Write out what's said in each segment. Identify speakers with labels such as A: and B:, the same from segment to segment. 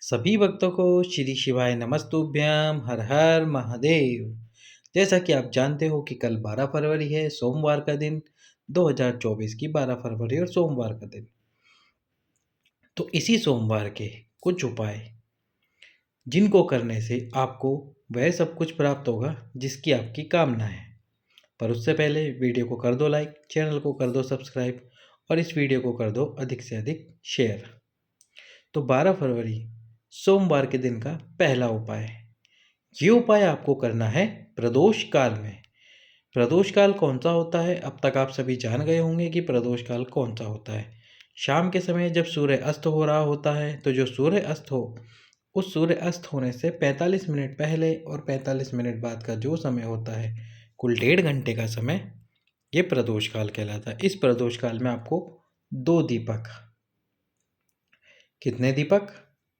A: सभी भक्तों को श्री शिवाय नमस्तुभ्यं हर हर महादेव। जैसा कि आप जानते हो कि कल 12 फरवरी है, सोमवार का दिन। 2024 की 12 फरवरी और सोमवार का दिन। तो इसी सोमवार के कुछ उपाय जिनको करने से आपको वह सब कुछ प्राप्त होगा जिसकी आपकी कामना है। पर उससे पहले वीडियो को कर दो लाइक, चैनल को कर दो सब्सक्राइब और इस वीडियो को कर दो अधिक से अधिक शेयर। तो 12 फरवरी सोमवार के दिन का पहला उपाय, ये उपाय आपको करना है प्रदोष काल में। प्रदोष काल कौन सा होता है? अब तक आप सभी जान गए होंगे कि प्रदोष काल कौन सा होता है। शाम के समय जब सूर्य अस्त हो रहा होता है, तो जो सूर्य अस्त हो, उस सूर्य अस्त होने से 45 मिनट पहले और 45 मिनट बाद का जो समय होता है, कुल 1.5 घंटे का समय, ये प्रदोष काल कहलाता है। इस प्रदोष काल में आपको 2 दीपक, कितने दीपक?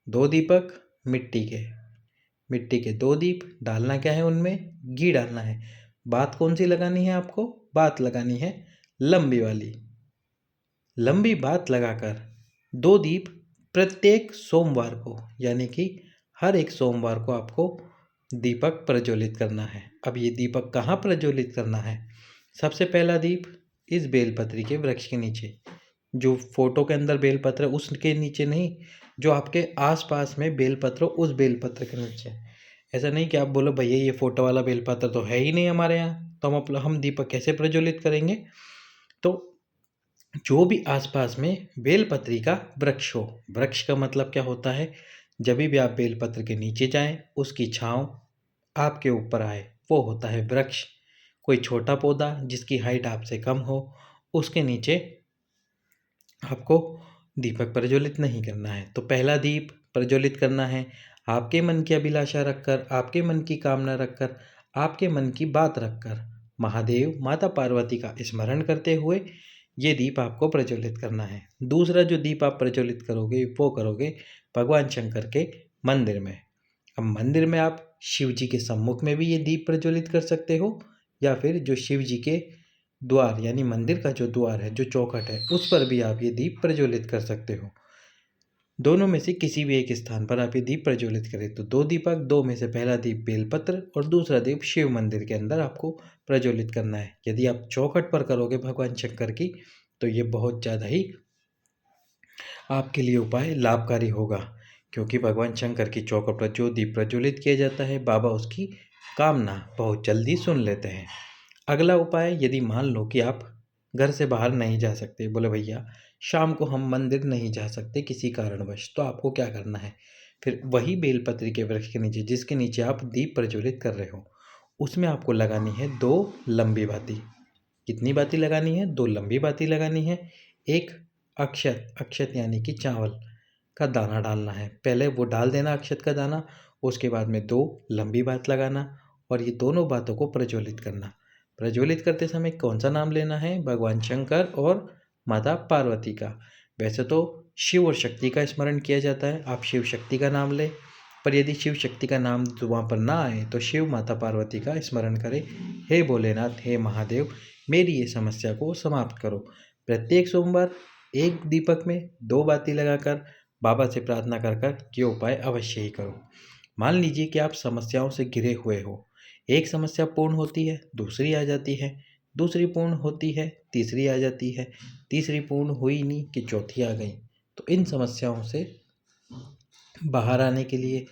A: 2 दीपक मिट्टी के 2 दीप डालना। क्या है उनमें? घी डालना है। बात कौन सी लगानी है आपको? बात लगानी है लंबी वाली। लंबी बात लगाकर 2 दीप प्रत्येक सोमवार को, यानी कि हर एक सोमवार को आपको दीपक प्रज्वलित करना है। अब ये दीपक कहाँ प्रज्वलित करना है? सबसे पहला दीप इस बेलपत्री के वृक्ष के नीचे, जो फोटो के अंदर बेलपत्र है उसके नीचे नहीं, जो आपके आसपास में बेलपत्र उस बेलपत्र के नीचे। ऐसा नहीं कि आप बोलो भैया ये फोटो वाला बेलपत्र तो है ही नहीं हमारे यहाँ, तो हम दीपक कैसे प्रज्वलित करेंगे? तो जो भी आसपास में बेलपत्री का वृक्ष हो, वृक्ष का मतलब क्या होता है? जब भी आप बेलपत्र के नीचे जाएं, उसकी छांव आपके ऊपर आए, वो होता है वृक्ष। कोई छोटा पौधा जिसकी हाइट आपसे कम हो, उसके नीचे आपको दीपक प्रज्वलित नहीं करना है। तो पहला दीप प्रज्वलित करना है आपके मन की अभिलाषा रखकर, आपके मन की कामना रखकर, आपके मन की बात रखकर, महादेव माता पार्वती का स्मरण करते हुए ये दीप आपको प्रज्वलित करना है। दूसरा जो दीप आप प्रज्वलित करोगे वो करोगे भगवान शंकर के मंदिर में। अब मंदिर में आप शिव जी के सम्मुख में भी ये दीप प्रज्वलित कर सकते हो, या फिर जो शिव जी के द्वार, यानी मंदिर का जो द्वार है, जो चौखट है, उस पर भी आप ये दीप प्रज्वलित कर सकते हो। दोनों में से किसी भी एक स्थान पर आप ये दीप प्रज्वलित करें तो 2 दीपक, 2 में से पहला दीप बेलपत्र और दूसरा दीप शिव मंदिर के अंदर आपको प्रज्वलित करना है। यदि आप चौखट पर करोगे भगवान शंकर की, तो ये बहुत ज़्यादा ही आपके लिए उपाय लाभकारी होगा, क्योंकि भगवान शंकर की चौखट पर जो दीप प्रज्वलित किया जाता है, बाबा उसकी कामना बहुत जल्दी सुन लेते हैं। अगला उपाय, यदि मान लो कि आप घर से बाहर नहीं जा सकते, बोले भैया शाम को हम मंदिर नहीं जा सकते किसी कारणवश, तो आपको क्या करना है? फिर वही बेलपत्री के वृक्ष के नीचे, जिसके नीचे आप दीप प्रज्वलित कर रहे हो, उसमें आपको लगानी है 2 लंबी बाती। कितनी बाती लगानी है? 2 लंबी बाती लगानी है। एक अक्षत यानी कि चावल का दाना डालना है। पहले वो डाल देना अक्षत का दाना, उसके बाद में 2 लंबी बात लगाना और ये दोनों बातों को प्रज्वलित करना। प्रज्वलित करते समय कौन सा नाम लेना है? भगवान शंकर और माता पार्वती का। वैसे तो शिव और शक्ति का स्मरण किया जाता है, आप शिव शक्ति का नाम लें, पर यदि शिव शक्ति का नाम वहाँ पर ना आए तो शिव माता पार्वती का स्मरण करें। हे भोलेनाथ, हे महादेव, मेरी ये समस्या को समाप्त करो। प्रत्येक सोमवार एक दीपक में 2 बाती लगाकर बाबा से प्रार्थना कर कर ये उपाय अवश्य ही करो। मान लीजिए कि आप समस्याओं से घिरे हुए हो, एक समस्या पूर्ण होती है, दूसरी आ जाती है, दूसरी पूर्ण होती है, तीसरी आ जाती है, तीसरी पूर्ण हुई नहीं कि चौथी आ गई। तो इन समस्याओं से बाहर आने के लिए,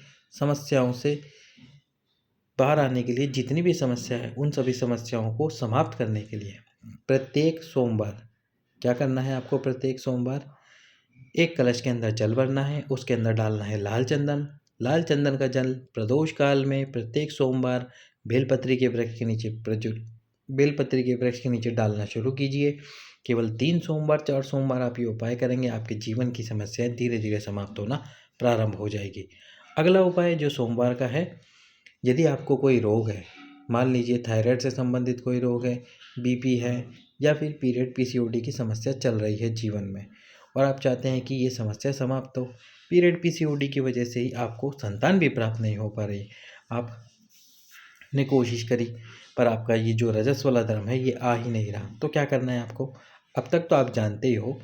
A: जितनी भी समस्या है, उन सभी समस्याओं को समाप्त करने के लिए प्रत्येक सोमवार क्या करना है आपको? प्रत्येक सोमवार एक कलश के अंदर जल भरना है, उसके अंदर डालना है लाल चंदन। लाल चंदन का जल प्रदोष काल में प्रत्येक सोमवार बेलपत्री के वृक्ष के नीचे डालना शुरू कीजिए। केवल 3 सोमवार 4 सोमवार आप ये उपाय करेंगे, आपके जीवन की समस्याएं धीरे धीरे समाप्त होना प्रारंभ हो जाएगी। अगला उपाय जो सोमवार का है, यदि आपको कोई रोग है, मान लीजिए थायराइड से संबंधित कोई रोग है, बीपी है, या फिर पीरियड पीसीओडी की समस्या चल रही है जीवन में, और आप चाहते हैं कि ये समस्या समाप्त हो। पीरियड पीसीओडी की वजह से ही आपको संतान भी प्राप्त नहीं हो पा रही, आपने कोशिश करी पर आपका ये जो रजस वाला धर्म है ये आ ही नहीं रहा। तो क्या करना है आपको? अब तक तो आप जानते ही हो,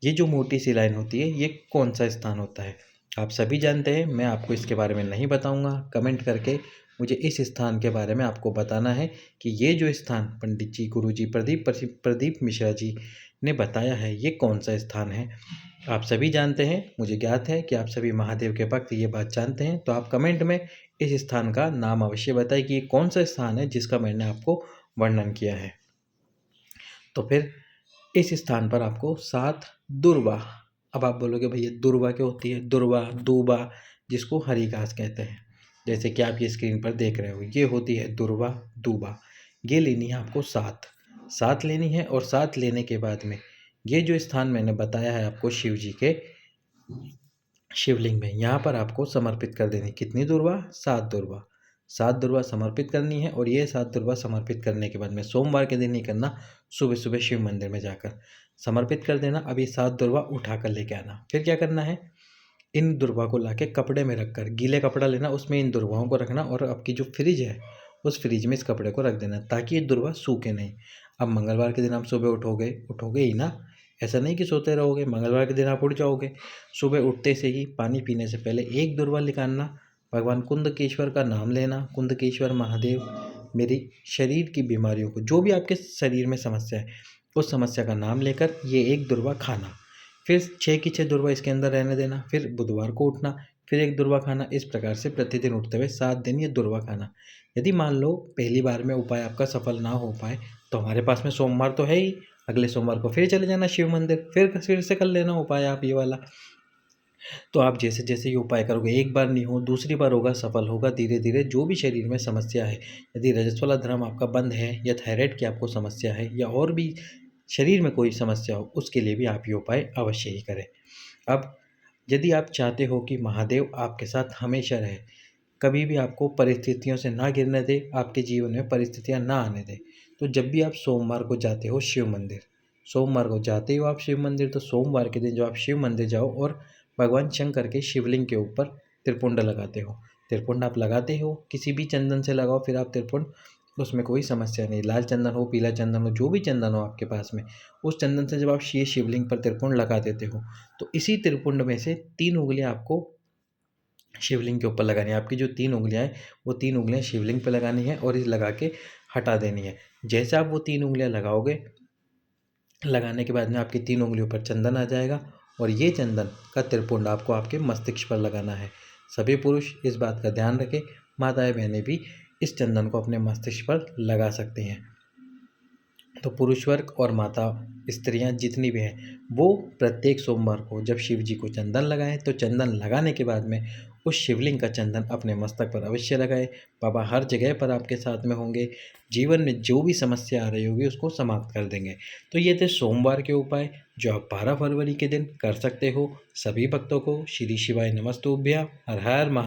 A: ये जो मोटी सी लाइन होती है ये कौन सा स्थान होता है? आप सभी जानते हैं, मैं आपको इसके बारे में नहीं बताऊंगा। कमेंट करके मुझे इस स्थान के बारे में आपको बताना है कि ये जो स्थान पंडित जी, गुरु जी, प्रदीप मिश्रा जी ने बताया है, ये कौन सा स्थान है। आप सभी जानते हैं, मुझे ज्ञात है कि आप सभी महादेव के भक्त ये बात जानते हैं। तो आप कमेंट में इस स्थान का नाम अवश्य बताएं कि ये कौन सा स्थान है जिसका मैंने आपको वर्णन किया है। तो फिर इस स्थान पर आपको 7 दुर्वा, अब आप बोलोगे भैया दुर्वा क्या होती है? दुर्वा, दूबा, जिसको हरी घास कहते हैं, जैसे कि आप ये स्क्रीन पर देख रहे हो, ये होती है दुर्वा, दूबा। ये लेनी है आपको 7 लेनी है। और 7 लेने के बाद में ये जो स्थान मैंने बताया है आपको शिव जी के शिवलिंग में, यहाँ पर आपको समर्पित कर देनी। कितनी दुर्वा? 7 दुर्वा। 7 दुर्वा समर्पित करनी है। और ये 7 दुर्वा समर्पित करने के बाद में सोमवार के दिन ही करना, सुबह सुबह शिव मंदिर में जाकर समर्पित कर देना। अब ये 7 दुर्वा उठा कर लेके आना। फिर क्या करना है, इन दुर्वा को लाके कपड़े में रखकर, गीले कपड़ा लेना, उसमें इन दुर्वाओं को रखना और आपकी जो फ्रिज है उस फ्रिज में इस कपड़े को रख देना ताकि ये दुर्वा सूखे नहीं। अब मंगलवार के दिन आप सुबह उठोगे ही ना, ऐसा नहीं कि सोते रहोगे। मंगलवार के दिन आप उठ जाओगे। सुबह उठते से ही पानी पीने से पहले एक दुर्वा निकालना, भगवान कुंदकेश्वर का नाम लेना। कुंदकेश्वर महादेव, मेरी शरीर की बीमारियों को, जो भी आपके शरीर में समस्या है, उस समस्या का नाम लेकर ये एक दुर्वा खाना। फिर 6 की 6 दुर्वा इसके अंदर रहने देना। फिर बुधवार को उठना, फिर एक दुर्वा खाना। इस प्रकार से प्रतिदिन उठते हुए 7 दिन ये दुर्वा खाना। यदि मान लो पहली बार में उपाय आपका सफल ना हो पाए तो हमारे पास में सोमवार तो है ही, अगले सोमवार को फिर चले जाना शिव मंदिर, फिर से कर लेना उपाय आप ये वाला। तो आप जैसे जैसे ये उपाय करोगे, एक बार नहीं हो, दूसरी बार होगा, सफल होगा। धीरे धीरे जो भी शरीर में समस्या है, यदि रजस्वला धर्म आपका बंद है या थायराइड की आपको समस्या है या और भी शरीर में कोई समस्या हो, उसके लिए भी आप ये उपाय अवश्य ही करें। अब यदि आप चाहते हो कि महादेव आपके साथ हमेशा रहे, कभी भी आपको परिस्थितियों से ना गिरने दे, आपके जीवन में परिस्थितियां ना आने दे, तो जब भी आप सोमवार को जाते हो शिव मंदिर, सोमवार को जाते हो आप शिव मंदिर, तो सोमवार के दिन जो आप शिव मंदिर जाओ और भगवान शंकर के शिवलिंग के ऊपर त्रिपुंड लगाते हो। त्रिपुंड आप लगाते हो, किसी भी चंदन से लगाओ फिर आप त्रिपुंड, उसमें कोई समस्या नहीं। लाल चंदन हो, पीला चंदन हो, जो भी चंदन हो आपके पास में, उस चंदन से जब आप ये शिवलिंग पर त्रिपुंड लगा देते हो, तो इसी त्रिपुंड में से 3 उंगलियां आपको शिवलिंग के ऊपर लगानी है। आपकी जो 3 उंगलियां हैं, वो 3 उंगलियां शिवलिंग पे लगानी है और इस लगा के हटा देनी है। जैसे आप वो 3 उंगलियां लगाओगे, लगाने के बाद में आपकी 3 उंगलियों पर चंदन आ जाएगा और ये चंदन का त्रिपुंड आपको आपके मस्तिष्क पर लगाना है। सभी पुरुष इस बात का ध्यान रखें, माताएं बहनें भी इस चंदन को अपने मस्तिष्क पर लगा सकती हैं। तो पुरुष वर्ग और माता स्त्रियां जितनी भी हैं, वो प्रत्येक सोमवार को जब शिव जी को चंदन लगाएं, तो चंदन लगाने के बाद में उस शिवलिंग का चंदन अपने मस्तक पर अवश्य लगाएं। बाबा हर जगह पर आपके साथ में होंगे, जीवन में जो भी समस्या आ रही होगी उसको समाप्त कर देंगे। तो ये थे सोमवार के उपाय जो आप 12 फरवरी के दिन कर सकते हो। सभी भक्तों को श्री शिवाय नमस्तुभ्यं। हर हर